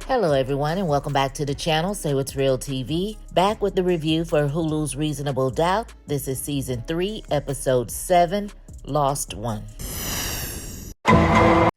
Hello everyone and welcome back to the channel, Say What's Real TV. Back with the review for Hulu's Reasonable Doubt. This is Season 3, Episode 7, Lost One.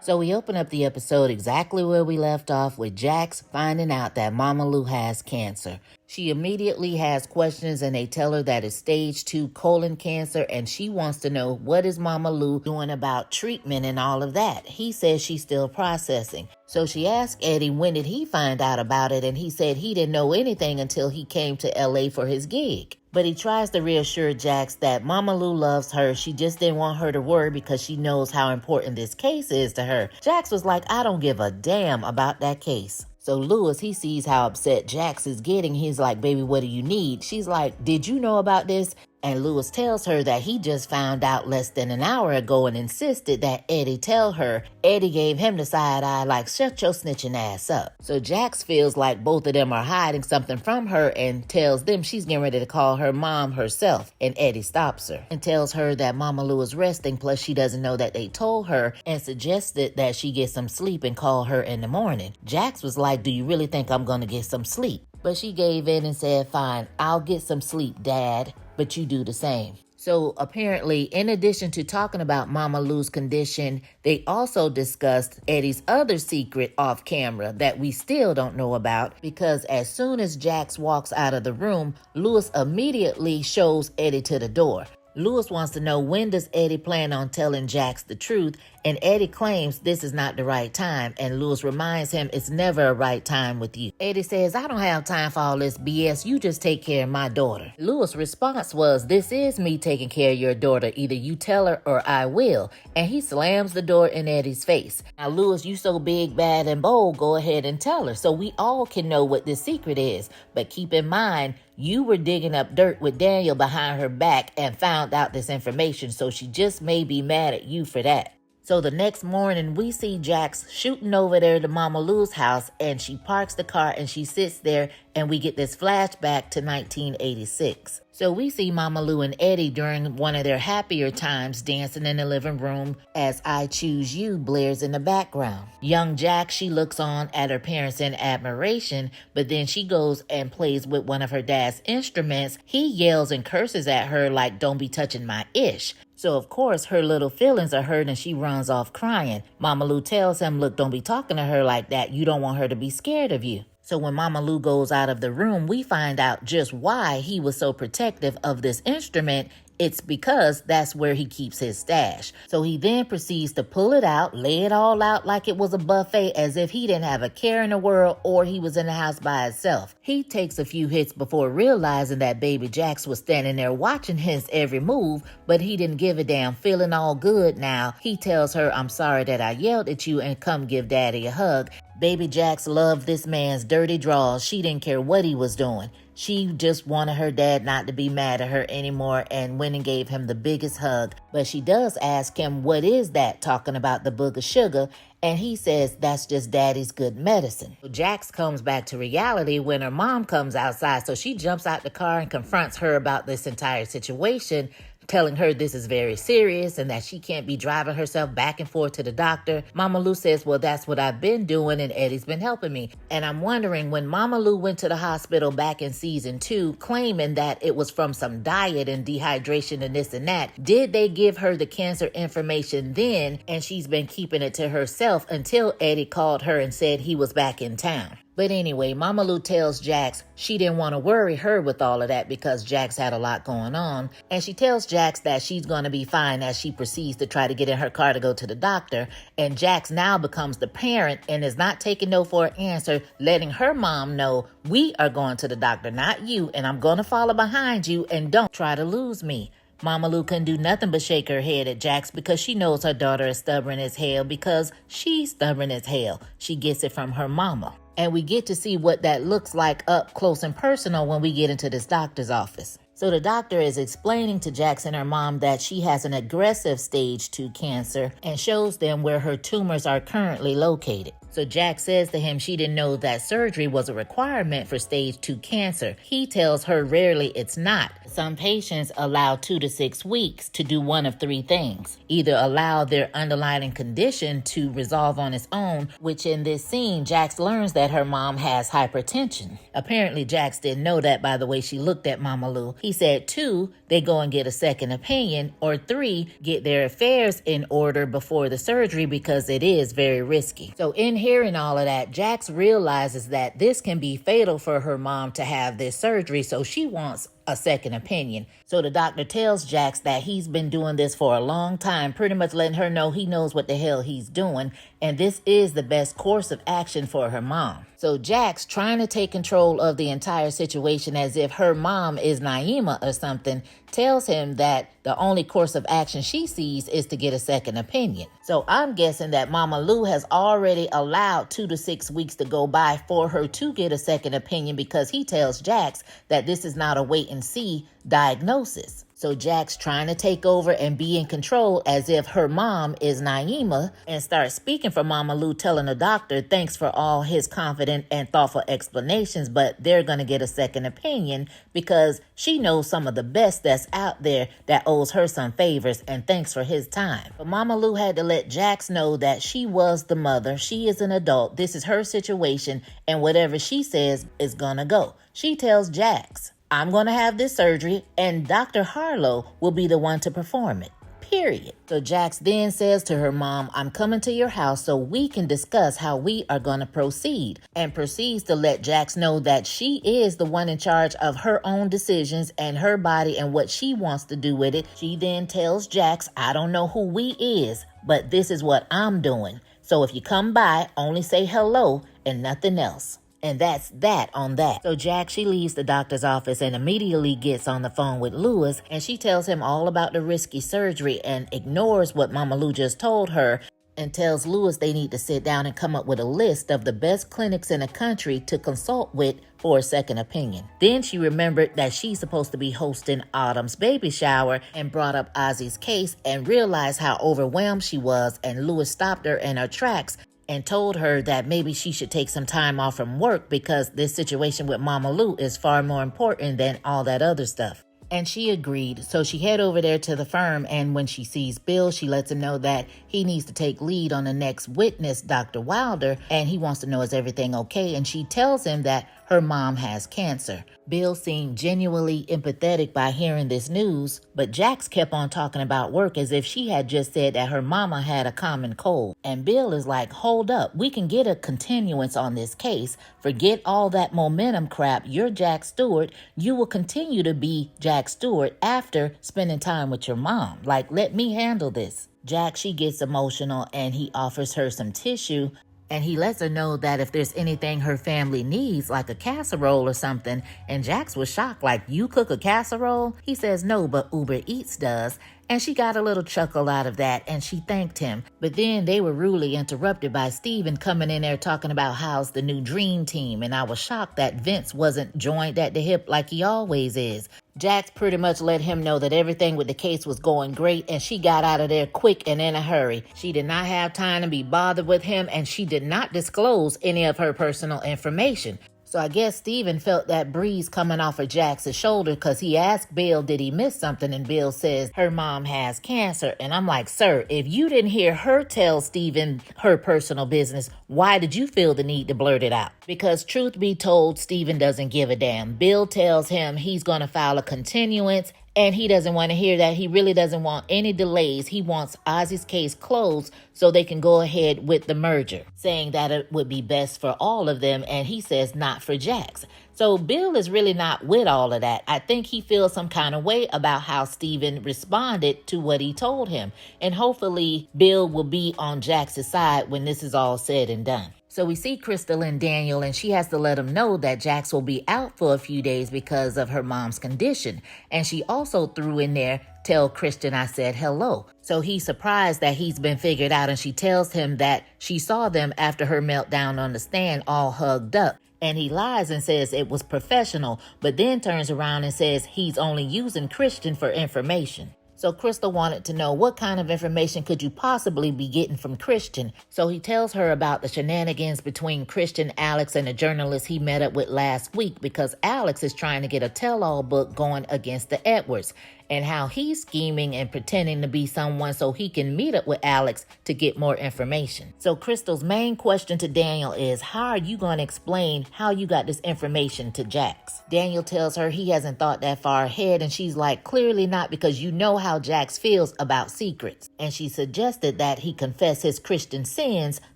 So we open up the episode exactly where we left off with Jax finding out that Mama Lou has cancer. She immediately has questions and they tell her that it's stage 2 colon cancer and she wants to know what is Mama Lou doing about treatment and all of that. He says she's still processing. So she asked Eddie when did he find out about it, and he said he didn't know anything until he came to LA for his gig. But he tries to reassure Jax that Mama Lou loves her. She just didn't want her to worry because she knows how important this case is to her. Jax was like, I don't give a damn about that case. So Louis, he sees how upset Jax is getting. He's like, baby, what do you need? She's like, did you know about this? And Louis tells her that he just found out less than an hour ago and insisted that Eddie tell her. Eddie gave him the side eye like, shut your snitching ass up. So Jax feels like both of them are hiding something from her and tells them she's getting ready to call her mom herself. And Eddie stops her and tells her that Mama Lou is resting, plus she doesn't know that they told her, and suggested that she get some sleep and call her in the morning. Jax was like, do you really think I'm gonna get some sleep? But she gave in and said, fine, I'll get some sleep, Dad, but you do the same. So apparently, in addition to talking about Mama Lou's condition, they also discussed Eddie's other secret off camera that we still don't know about, because as soon as Jax walks out of the room, Louis immediately shows Eddie to the door. Louis wants to know, when does Eddie plan on telling Jax the truth? And Eddie claims this is not the right time, and Louis reminds him it's never a right time with you. Eddie says, I don't have time for all this BS, you just take care of my daughter. Louis' response was, this is me taking care of your daughter, either you tell her or I will. And he slams the door in Eddie's face. Now Louis, you so big, bad, and bold, go ahead and tell her so we all can know what this secret is. But keep in mind, you were digging up dirt with Daniel behind her back and found out this information, so she just may be mad at you for that. So the next morning, we see Jax shooting over there to Mama Lou's house, and she parks the car and she sits there, and we get this flashback to 1986. So we see Mama Lou and Eddie during one of their happier times dancing in the living room as I Choose You blares in the background. Young Jax, she looks on at her parents in admiration, but then she goes and plays with one of her dad's instruments. He yells and curses at her like, don't be touching my ish. So of course her little feelings are hurt and she runs off crying. Mama Lou tells him, look, don't be talking to her like that. You don't want her to be scared of you. So when Mama Lou goes out of the room, we find out just why he was so protective of this instrument. It's because that's where he keeps his stash. So he then proceeds to pull it out, lay it all out like it was a buffet, as if he didn't have a care in the world or he was in the house by himself. He takes a few hits before realizing that baby Jax was standing there watching his every move, but he didn't give a damn, feeling all good now. He tells her, I'm sorry that I yelled at you, and come give daddy a hug. Baby Jax loved this man's dirty draws. She didn't care what he was doing. She just wanted her dad not to be mad at her anymore and went and gave him the biggest hug. But she does ask him, what is that, talking about the book of sugar? And he says, that's just daddy's good medicine. So Jax comes back to reality when her mom comes outside. So she jumps out the car and confronts her about this entire situation, telling her this is very serious and that she can't be driving herself back and forth to the doctor. Mama Lou says, well, that's what I've been doing and Eddie's been helping me. And I'm wondering, when Mama Lou went to the hospital back in season 2, claiming that it was from some diet and dehydration and this and that, did they give her the cancer information then and she's been keeping it to herself until Eddie called her and said he was back in town? But anyway, Mama Lou tells Jax she didn't want to worry her with all of that because Jax had a lot going on. And she tells Jax that she's going to be fine as she proceeds to try to get in her car to go to the doctor. And Jax now becomes the parent and is not taking no for an answer, letting her mom know, we are going to the doctor, not you, and I'm going to follow behind you, and don't try to lose me. Mama Lou couldn't do nothing but shake her head at Jax because she knows her daughter is stubborn as hell, because she's stubborn as hell. She gets it from her mama. And we get to see what that looks like up close and personal when we get into this doctor's office. So the doctor is explaining to Jax and her mom that she has an aggressive stage 2 cancer and shows them where her tumors are currently located. So Jack says to him she didn't know that surgery was a requirement for stage 2 cancer. He tells her rarely it's not. Some patients allow 2 to 6 weeks to do one of 3 things. Either allow their underlying condition to resolve on its own, which in this scene, Jax learns that her mom has hypertension. Apparently, Jax didn't know that by the way she looked at Mama Lou. He said 2, they go and get a second opinion, or 3, get their affairs in order before the surgery because it is very risky. So in hearing all of that, Jax realizes that this can be fatal for her mom to have this surgery, so she wants a second opinion. So the doctor tells Jax that he's been doing this for a long time, pretty much letting her know he knows what the hell he's doing, and this is the best course of action for her mom. So Jax, trying to take control of the entire situation as if her mom is Naima or something, tells him that the only course of action she sees is to get a second opinion. So I'm guessing that Mama Lou has already allowed 2 to 6 weeks to go by for her to get a second opinion, because he tells Jax that this is not a wait and see diagnosis. So Jax trying to take over and be in control as if her mom is Naima, and starts speaking for Mama Lou, telling the doctor thanks for all his confident and thoughtful explanations, but they're going to get a second opinion because she knows some of the best that's out there that owes her some favors, and thanks for his time. But Mama Lou had to let Jax know that she was the mother. She is an adult. This is her situation, and whatever she says is going to go. She tells Jax, I'm going to have this surgery, and Dr. Harlow will be the one to perform it. Period. So Jax then says to her mom, I'm coming to your house so we can discuss how we are going to proceed, and proceeds to let Jax know that she is the one in charge of her own decisions and her body and what she wants to do with it. She then tells Jax, I don't know who we is, but this is what I'm doing. So if you come by, only say hello and nothing else. And that's that on that. So Jack, she leaves the doctor's office and immediately gets on the phone with Lewis, and she tells him all about the risky surgery and ignores what Mama Lou just told her, and tells Lewis they need to sit down and come up with a list of the best clinics in the country to consult with for a second opinion. Then she remembered that she's supposed to be hosting Autumn's baby shower, and brought up Ozzy's case and realized how overwhelmed she was, and Lewis stopped her in her tracks and told her that maybe she should take some time off from work because this situation with Mama Lou is far more important than all that other stuff. And she agreed, so she head over there to the firm, and when she sees Bill, she lets him know that he needs to take lead on the next witness, Dr. Wilder, and he wants to know is everything okay, and she tells him that her mom has cancer. Bill seemed genuinely empathetic by hearing this news, but Jax kept on talking about work as if she had just said that her mama had a common cold. And Bill is like, hold up, we can get a continuance on this case. Forget all that momentum crap. You're Jack Stewart. You will continue to be Jack Stewart after spending time with your mom. Like, let me handle this. Jack, she gets emotional, and he offers her some tissue, and he lets her know that if there's anything her family needs, like a casserole or something, and Jax was shocked, like, you cook a casserole? He says no, but Uber Eats does. And she got a little chuckle out of that, and she thanked him. But then they were rudely interrupted by Steven coming in there talking about how's the new dream team, and I was shocked that Vince wasn't joined at the hip like he always is. Jax pretty much let him know that everything with the case was going great, and she got out of there quick and in a hurry. She did not have time to be bothered with him, and she did not disclose any of her personal information. So I guess Steven felt that breeze coming off of Jax's shoulder, because he asked Bill, did he miss something? And Bill says her mom has cancer. And I'm like, sir, if you didn't hear her tell Steven her personal business, why did you feel the need to blurt it out? Because truth be told, Steven doesn't give a damn. Bill tells him he's going to file a continuance, and he doesn't want to hear that. He really doesn't want any delays. He wants Ozzy's case closed so they can go ahead with the merger, saying that it would be best for all of them, and he says not for Jax. So Bill is really not with all of that. I think he feels some kind of way about how Steven responded to what he told him, and hopefully Bill will be on Jax's side when this is all said and done. So we see Crystal and Daniel, and she has to let him know that Jax will be out for a few days because of her mom's condition. And she also threw in there, tell Christian I said hello. So he's surprised that he's been figured out, and she tells him that she saw them after her meltdown on the stand all hugged up. And he lies and says it was professional, but then turns around and says he's only using Christian for information. So Crystal wanted to know what kind of information could you possibly be getting from Christian. So he tells her about the shenanigans between Christian, Alex, and the journalist he met up with last week, because Alex is trying to get a tell-all book going against the Edwards, and how he's scheming and pretending to be someone so he can meet up with Alex to get more information. So Crystal's main question to Daniel is, how are you going to explain how you got this information to Jax? Daniel tells her he hasn't thought that far ahead, and she's like, clearly not, because you know how Jax feels about secrets. And she suggested that he confess his Christian sins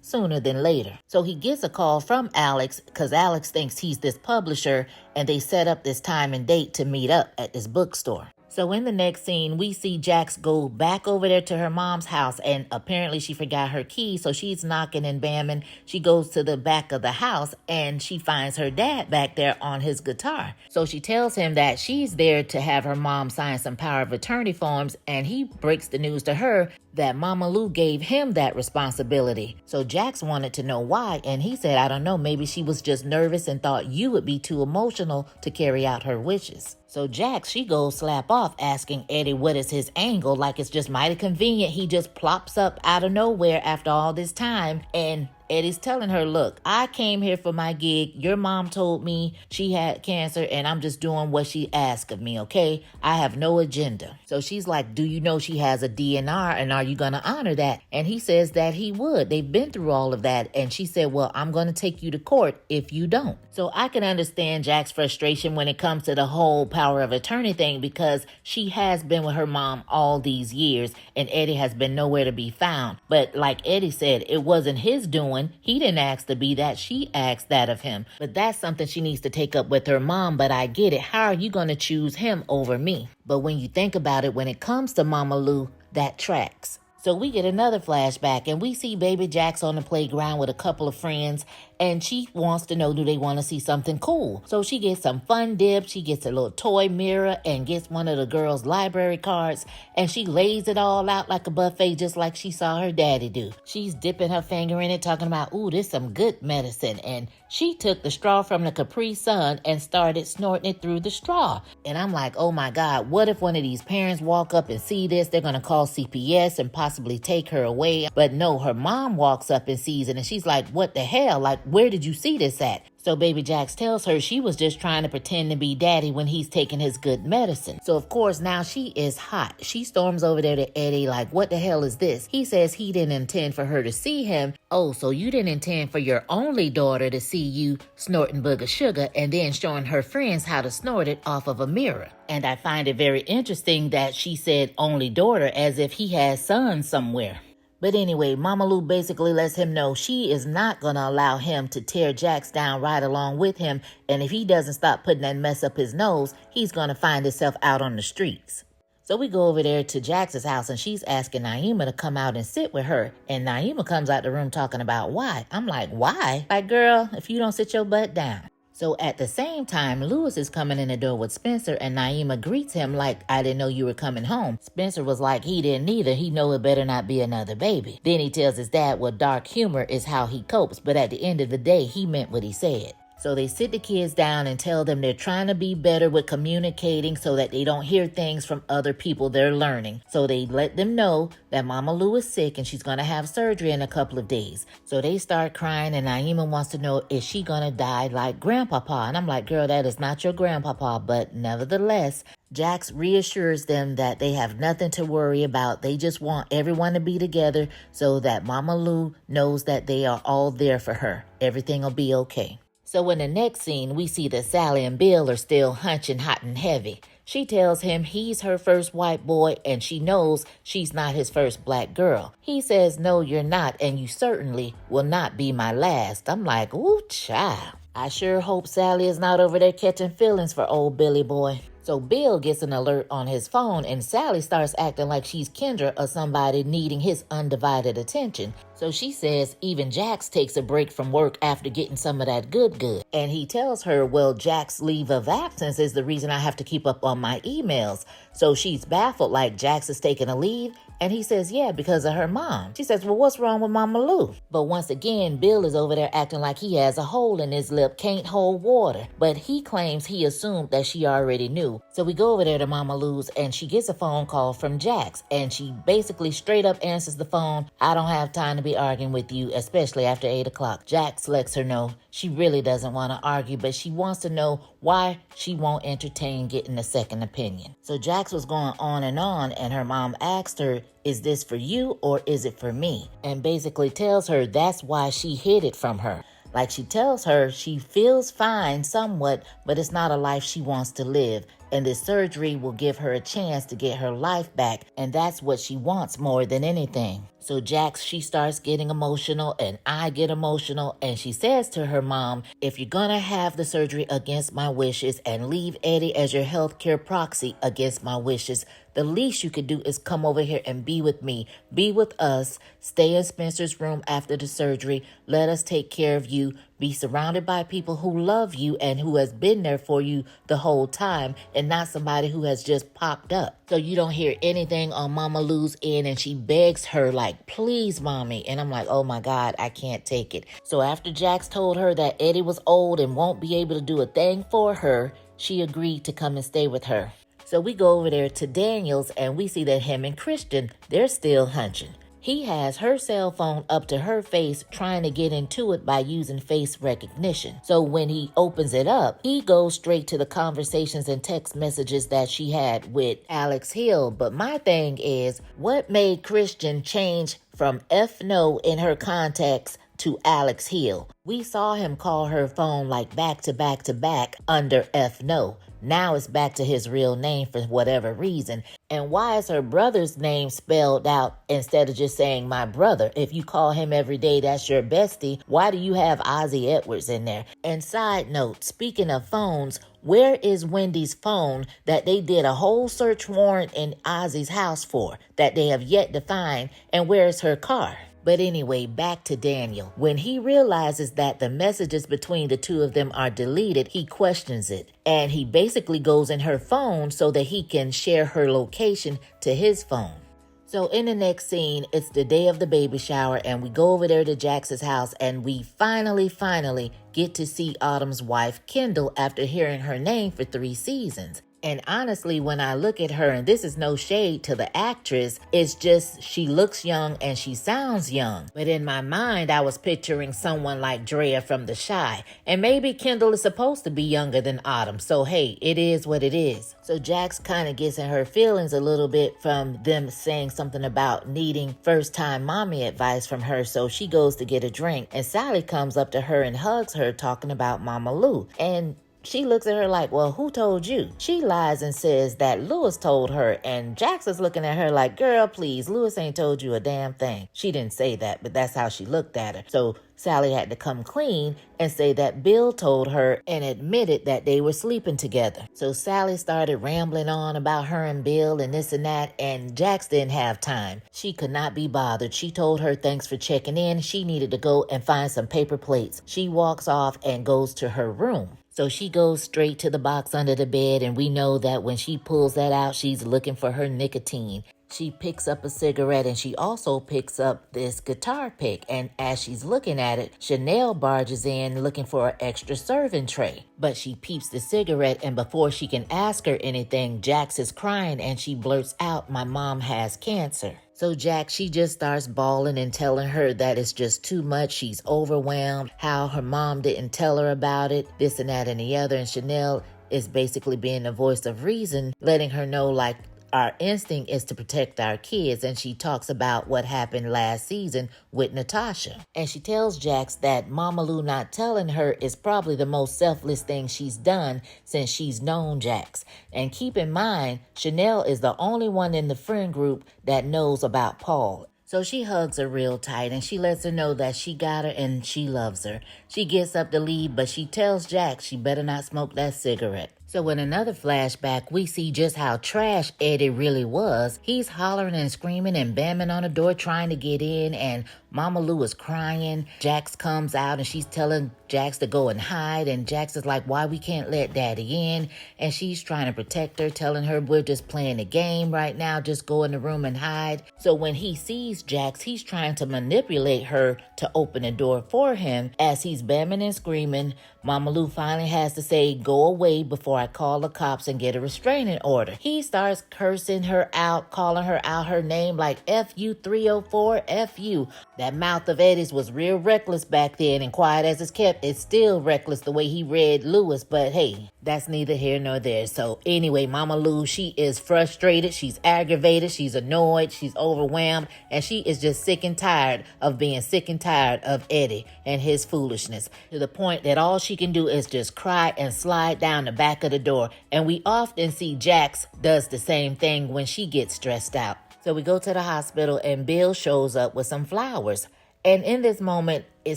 sooner than later. So he gets a call from Alex, because Alex thinks he's this publisher, and they set up this time and date to meet up at this bookstore. So in the next scene, we see Jax go back over there to her mom's house, and apparently she forgot her key, so she's knocking and bamming. She goes to the back of the house, and she finds her dad back there on his guitar. So she tells him that she's there to have her mom sign some power of attorney forms, and he breaks the news to her that Mama Lou gave him that responsibility. So Jax wanted to know why, and he said, I don't know, maybe she was just nervous and thought you would be too emotional to carry out her wishes. So Jax, she goes slap off asking Eddie what is his angle, like it's just mighty convenient he just plops up out of nowhere after all this time. And Eddie's telling her, look, I came here for my gig. Your mom told me she had cancer, and I'm just doing what she asked of me, okay? I have no agenda. So she's like, do you know she has a DNR, and are you going to honor that? And he says that he would. They've been through all of that. And she said, well, I'm going to take you to court if you don't. So I can understand Jack's frustration when it comes to the whole power of attorney thing, because she has been with her mom all these years, and Eddie has been nowhere to be found. But like Eddie said, it wasn't his doing. He didn't ask to be that. She asked that of him. But that's something she needs to take up with her mom. But I get it. How are you going to choose him over me? But when you think about it, when it comes to Mama Lou, that tracks. So we get another flashback, and we see baby Jax on the playground with a couple of friends, and she wants to know, do they want to see something cool? So she gets some fun dip, she gets a little toy mirror, and gets one of the girls' library cards, and she lays it all out like a buffet, just like she saw her daddy do. She's dipping her finger in it, talking about, ooh, this some good medicine, and she took the straw from the Capri Sun and started snorting it through the straw. And I'm like, oh my God, what if one of these parents walk up and see this? They're going to call CPS and possibly take her away. But no, her mom walks up and sees it, and she's like, what the hell? Like, where did you see this at? So baby Jax tells her she was just trying to pretend to be daddy when he's taking his good medicine. So of course now she is hot. She storms over there to Eddie like, what the hell is this? He says he didn't intend for her to see him. Oh, so you didn't intend for your only daughter to see you snorting booger sugar and then showing her friends how to snort it off of a mirror. And I find it very interesting that she said only daughter as if he has sons somewhere. But anyway, Mama Lou basically lets him know she is not going to allow him to tear Jax down right along with him. And if he doesn't stop putting that mess up his nose, he's going to find himself out on the streets. So we go over there to Jax's house, and she's asking Naima to come out and sit with her. And Naima comes out the room talking about why. I'm like, why? Like, girl, if you don't sit your butt down. So at the same time, Lewis is coming in the door with Spencer, and Naima greets him like, I didn't know you were coming home. Spencer was like, he didn't either. He know it better not be another baby. Then he tells his dad, well, dark humor is how he copes. But at the end of the day, he meant what he said. So they sit the kids down and tell them they're trying to be better with communicating so that they don't hear things from other people they're learning. So they let them know that Mama Lou is sick and she's going to have surgery in a couple of days. So they start crying, and Naima wants to know, is she going to die like Grandpapa? And I'm like, girl, that is not your Grandpapa. But nevertheless, Jax reassures them that they have nothing to worry about. They just want everyone to be together so that Mama Lou knows that they are all there for her. Everything will be okay. So in the next scene, we see that Sally and Bill are still hunching hot and heavy. She tells him he's her first white boy, and she knows she's not his first black girl. He says, no, you're not, and you certainly will not be my last. I'm like, ooh, child. I sure hope Sally is not over there catching feelings for old Billy boy. So Bill gets an alert on his phone, and Sally starts acting like she's Kendra or somebody needing his undivided attention. So she says even Jax takes a break from work after getting some of that good. And he tells her, well, Jax's leave of absence is the reason I have to keep up on my emails. So she's baffled, like Jax is taking a leave. And he says, yeah, because of her mom. She says, well, what's wrong with Mama Lou? But once again, Bill is over there acting like he has a hole in his lip, can't hold water. But he claims he assumed that she already knew. So we go over there to Mama Lou's and she gets a phone call from Jax. And she basically straight up answers the phone. I don't have time to be arguing with you, especially after 8 o'clock. Jax lets her know she really doesn't want to argue, but she wants to know why she won't entertain getting a second opinion. So Jax was going on, and her mom asked her, is this for you or is it for me? And basically tells her that's why she hid it from her. Like she tells her she feels fine somewhat, but it's not a life she wants to live. And this surgery will give her a chance to get her life back. And that's what she wants more than anything. So Jax, she starts getting emotional and I get emotional. And she says to her mom, if you're gonna have the surgery against my wishes and leave Eddie as your healthcare proxy against my wishes, the least you could do is come over here and be with me, be with us, stay in Spencer's room after the surgery, let us take care of you, be surrounded by people who love you and who has been there for you the whole time and not somebody who has just popped up. So you don't hear anything on Mama Lou's end and she begs her like, please, mommy. And I'm like, oh my God, I can't take it. So after Jax told her that Eddie was old and won't be able to do a thing for her, she agreed to come and stay with her. So we go over there to Daniel's and we see that him and Christian, they're still hunching. He has her cell phone up to her face trying to get into it by using face recognition. So when he opens it up, he goes straight to the conversations and text messages that she had with Alex Hill. But my thing is, what made Christian change from F no in her contacts to Alex Hill? We saw him call her phone like back to back to back under F no. Now it's back to his real name for whatever reason. And why is her brother's name spelled out instead of just saying my brother? If you call him every day, that's your bestie. Why do you have Ozzy Edwards in there? And side note, speaking of phones, where is Wendy's phone that they did a whole search warrant in Ozzy's house for that they have yet to find? And where is her car? But anyway, back to Daniel. When he realizes that the messages between the two of them are deleted, he questions it. And he basically goes in her phone so that he can share her location to his phone. So in the next scene, it's the day of the baby shower and we go over there to Jax's house and we finally get to see Autumn's wife, Kendall, after hearing her name for 3 seasons. And honestly, when I look at her, and this is no shade to the actress, it's just she looks young and she sounds young. But in my mind, I was picturing someone like Drea from The Chi. And maybe Kendall is supposed to be younger than Autumn. So hey, it is what it is. So Jax kind of gets in her feelings a little bit from them saying something about needing first-time mommy advice from her. So she goes to get a drink. And Sally comes up to her and hugs her talking about Mama Lou. And she looks at her like, well, who told you? She lies and says that Lewis told her, and Jax is looking at her like, girl, please, Lewis ain't told you a damn thing. She didn't say that, but that's how she looked at her. So Sally had to come clean and say that Bill told her and admitted that they were sleeping together. So Sally started rambling on about her and Bill and this and that, and Jax didn't have time. She could not be bothered. She told her thanks for checking in. She needed to go and find some paper plates. She walks off and goes to her room. So she goes straight to the box under the bed, and we know that when she pulls that out, she's looking for her nicotine. She picks up a cigarette and she also picks up this guitar pick. And as she's looking at it, Chanel barges in looking for an extra serving tray. But she peeps the cigarette, and before she can ask her anything, Jax is crying and she blurts out, my mom has cancer. So Jax, she just starts bawling and telling her that it's just too much. She's overwhelmed, how her mom didn't tell her about it, this and that and the other. And Chanel is basically being the voice of reason, letting her know like, our instinct is to protect our kids. And she talks about what happened last season with Natasha. And she tells Jax that Mama Lou not telling her is probably the most selfless thing she's done since she's known Jax. And keep in mind, Chanel is the only one in the friend group that knows about Paul. So she hugs her real tight and she lets her know that she got her and she loves her. She gets up to leave, but she tells Jax she better not smoke that cigarette. So in another flashback, we see just how trash Eddie really was. He's hollering and screaming and banging on the door trying to get in, and Mama Lou is crying. Jax comes out and she's telling Jax to go and hide. And Jax is like, why we can't let Daddy in? And she's trying to protect her, telling her we're just playing a game right now. Just go in the room and hide. So when he sees Jax, he's trying to manipulate her to open the door for him. As he's bamming and screaming, Mama Lou finally has to say, go away before I call the cops and get a restraining order. He starts cursing her out, calling her out her name like F you 304, F you. That mouth of Eddie's was real reckless back then, and quiet as it's kept, it's still reckless the way he read Lewis, but hey, that's neither here nor there. So anyway, Mama Lou, she is frustrated, she's aggravated, she's annoyed, she's overwhelmed, and she is just sick and tired of being sick and tired of Eddie and his foolishness, to the point that all she can do is just cry and slide down the back of the door. And we often see Jax does the same thing when she gets stressed out. So we go to the hospital and Bill shows up with some flowers. And in this moment, it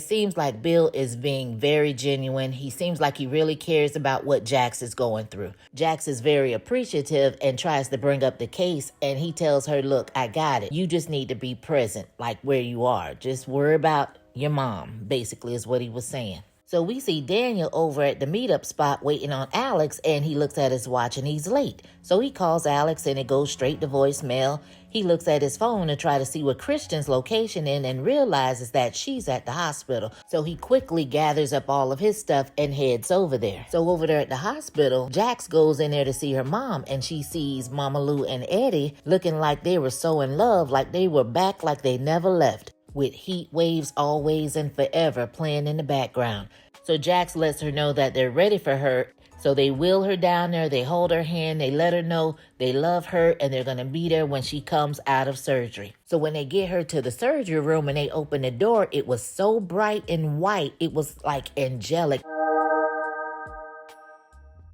seems like Bill is being very genuine. He seems like he really cares about what Jax is going through. Jax is very appreciative and tries to bring up the case. And he tells her, look, I got it. You just need to be present, like where you are. Just worry about your mom, basically is what he was saying. So we see Daniel over at the meetup spot waiting on Alex, and he looks at his watch and he's late. So he calls Alex and it goes straight to voicemail. He looks at his phone to try to see what Christian's location is and realizes that she's at the hospital. So he quickly gathers up all of his stuff and heads over there. So over there at the hospital, Jax goes in there to see her mom, and she sees Mama Lou and Eddie looking like they were so in love, like they were back like they never left, with Heat Waves Always and Forever playing in the background. So Jax lets her know that they're ready for her. So they wheel her down there, they hold her hand, they let her know they love her, and they're going to be there when she comes out of surgery. So when they get her to the surgery room and they open the door, it was so bright and white, it was like angelic.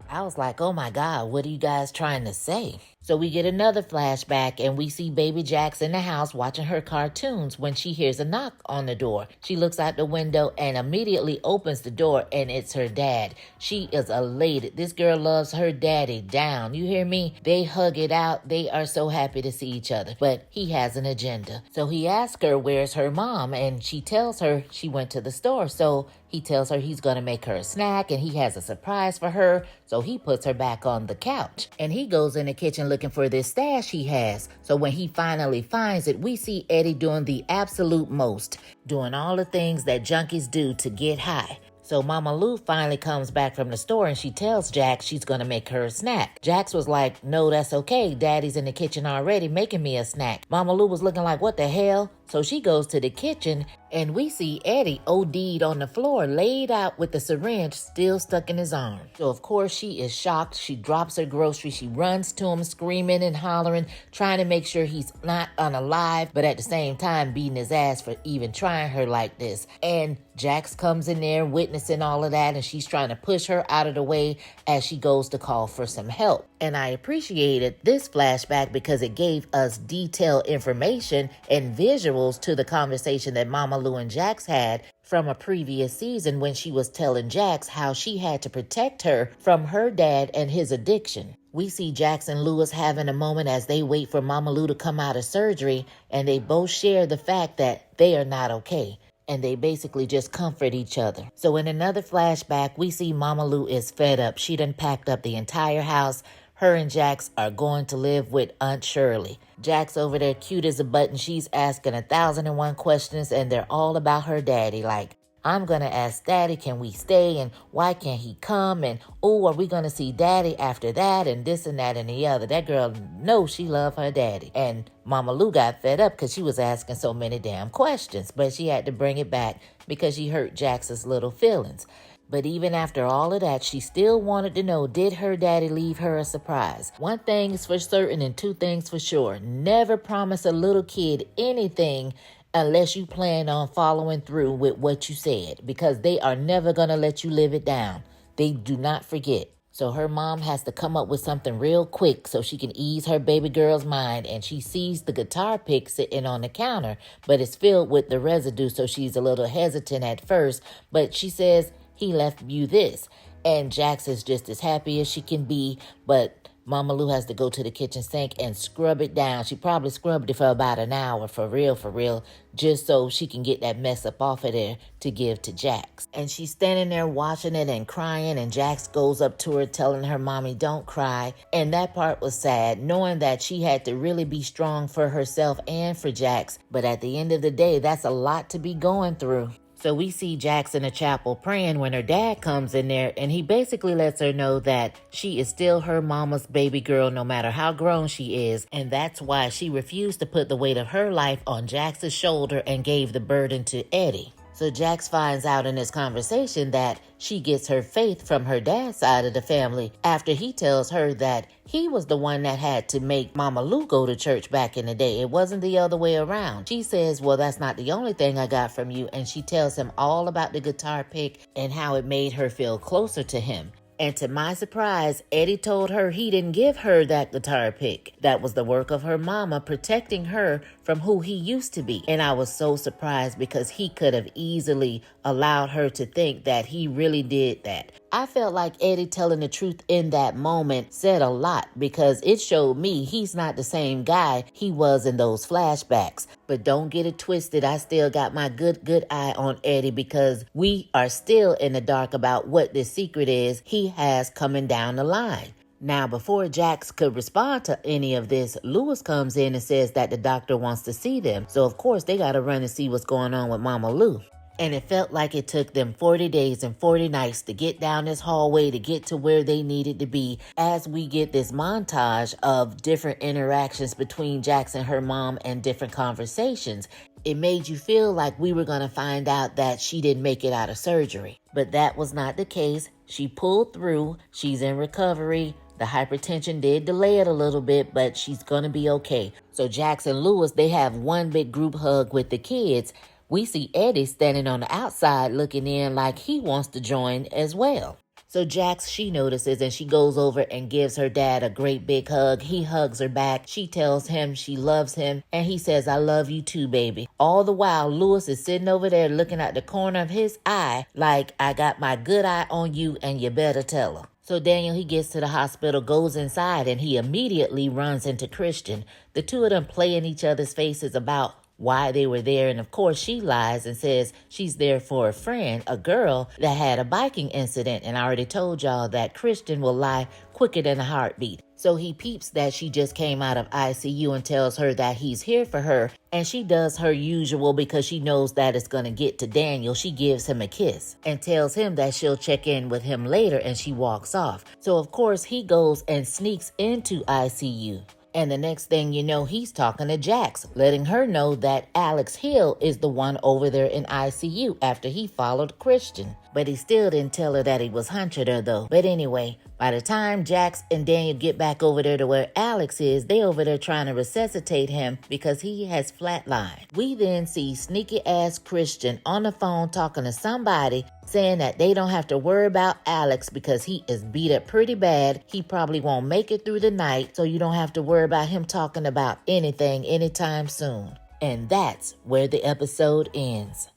I was like, oh my God, what are you guys trying to say? So we get another flashback and we see baby Jax in the house watching her cartoons when she hears a knock on the door. She looks out the window and immediately opens the door, and it's her dad. She is elated. This girl loves her daddy down. You hear me? They hug it out. They are so happy to see each other. But he has an agenda. So he asks her, where's her mom? And she tells her she went to the store. So he tells her he's going to make her a snack and he has a surprise for her. So he puts her back on the couch. And he goes in the kitchen looking for this stash he has. So when he finally finds it, we see Eddie doing the absolute most, doing all the things that junkies do to get high. So Mama Lou finally comes back from the store and she tells Jax she's going to make her a snack. Jax was like, no, that's okay. Daddy's in the kitchen already making me a snack. Mama Lou was looking like, what the hell? So she goes to the kitchen and we see Eddie OD'd on the floor, laid out with the syringe still stuck in his arm. So of course she is shocked. She drops her groceries. She runs to him screaming and hollering, trying to make sure he's not unalive, but at the same time beating his ass for even trying her like this. And Jax comes in there witnessing all of that, and she's trying to push her out of the way as she goes to call for some help. And I appreciated this flashback because it gave us detailed information and visuals to the conversation that Mama Lou and Jax had from a previous season when she was telling Jax how she had to protect her from her dad and his addiction. We see Jax and Lewis having a moment as they wait for Mama Lou to come out of surgery, and they both share the fact that they are not okay. And they basically just comfort each other. So in another flashback, we see Mama Lou is fed up. She done packed up the entire house. Her and Jax are going to live with Aunt Shirley. Jax over there cute as a button. She's asking 1,001 questions, and they're all about her daddy. Like, I'm going to ask Daddy, can we stay? And why can't he come? And, oh, are we going to see Daddy after that? And this and that and the other. That girl knows she loved her daddy. And Mama Lou got fed up because she was asking so many damn questions. But she had to bring it back because she hurt Jax's little feelings. But even after all of that, she still wanted to know, did her daddy leave her a surprise? One thing is for certain and two things for sure. Never promise a little kid anything unless you plan on following through with what you said, because they are never going to let you live it down. They do not forget. So her mom has to come up with something real quick so she can ease her baby girl's mind, and she sees the guitar pick sitting on the counter, but it's filled with the residue, so she's a little hesitant at first, but she says, he left you this. And Jax is just as happy as she can be, but Mama Lou has to go to the kitchen sink and scrub it down. She probably scrubbed it for about an hour, for real, just so she can get that mess up off of there to give to Jax. And she's standing there watching it and crying, and Jax goes up to her telling her, "Mommy, don't cry." And that part was sad, knowing that she had to really be strong for herself and for Jax. But at the end of the day, that's a lot to be going through. So we see Jax in the chapel praying when her dad comes in there, and he basically lets her know that she is still her mama's baby girl no matter how grown she is, and that's why she refused to put the weight of her life on Jax's shoulder and gave the burden to Eddie. So Jax finds out in this conversation that she gets her faith from her dad's side of the family after he tells her that he was the one that had to make Mama Lou go to church back in the day. It wasn't the other way around. She says, "Well, that's not the only thing I got from you," and she tells him all about the guitar pick and how it made her feel closer to him. And to my surprise, Eddie told her he didn't give her that guitar pick. That was the work of her mama protecting her from who he used to be. And I was so surprised because he could have easily allowed her to think that he really did that. I felt like Eddie telling the truth in that moment said a lot because it showed me he's not the same guy he was in those flashbacks. But don't get it twisted. I still got my good eye on Eddie because we are still in the dark about what this secret is he has coming down the line. Now, before Jax could respond to any of this, Lewis comes in and says that the doctor wants to see them. So, of course, they got to run and see what's going on with Mama Lou. And it felt like it took them 40 days and 40 nights to get down this hallway to get to where they needed to be as we get this montage of different interactions between Jax and her mom and different conversations. It made you feel like we were going to find out that she didn't make it out of surgery. But that was not the case. She pulled through. She's in recovery. The hypertension did delay it a little bit, but she's going to be okay. So Jax and Lewis, they have one big group hug with the kids. We see Eddie standing on the outside looking in like he wants to join as well. So Jax, she notices and she goes over and gives her dad a great big hug. He hugs her back. She tells him she loves him and he says, "I love you too, baby." All the while, Lewis is sitting over there looking at the corner of his eye like, "I got my good eye on you and you better tell her." So Daniel, he gets to the hospital, goes inside, and he immediately runs into Christian. The two of them play in each other's faces about why they were there. And of course, she lies and says she's there for a friend, a girl that had a biking incident. And I already told y'all that Christian will lie quicker than a heartbeat. So he peeps that she just came out of ICU and tells her that he's here for her. And she does her usual because she knows that it's going to get to Daniel. She gives him a kiss and tells him that she'll check in with him later, and she walks off. So of course, he goes and sneaks into ICU. And the next thing you know, he's talking to Jax, letting her know that Alex Hill is the one over there in ICU after he followed Christian. But he still didn't tell her that he was hunching her though. But anyway, by the time Jax and Daniel get back over there to where Alex is, they over there trying to resuscitate him because he has flatlined. We then see sneaky ass Christian on the phone talking to somebody saying that they don't have to worry about Alex because he is beat up pretty bad. He probably won't make it through the night, so you don't have to worry about him talking about anything anytime soon. And that's where the episode ends.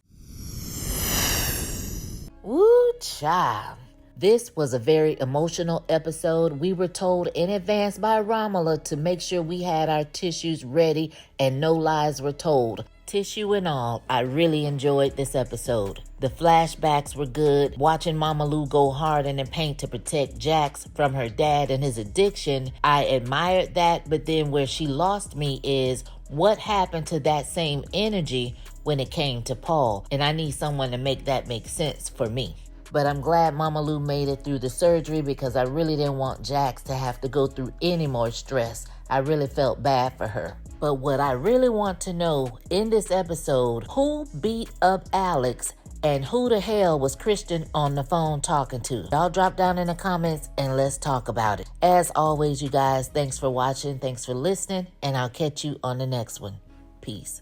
Woo, child. This was a very emotional episode. We were told in advance by Romola to make sure we had our tissues ready and no lies were told. Tissue and all, I really enjoyed this episode. The flashbacks were good. Watching Mama Lou go hard in the paint to protect Jax from her dad and his addiction, I admired that. But then where she lost me is what happened to that same energy when it came to Paul. And I need someone to make that make sense for me. But I'm glad Mama Lou made it through the surgery because I really didn't want Jax to have to go through any more stress. I really felt bad for her. But what I really want to know in this episode, who beat up Alex and who the hell was Christian on the phone talking to? Y'all drop down in the comments and let's talk about it. As always, you guys, thanks for watching, thanks for listening, and I'll catch you on the next one. Peace.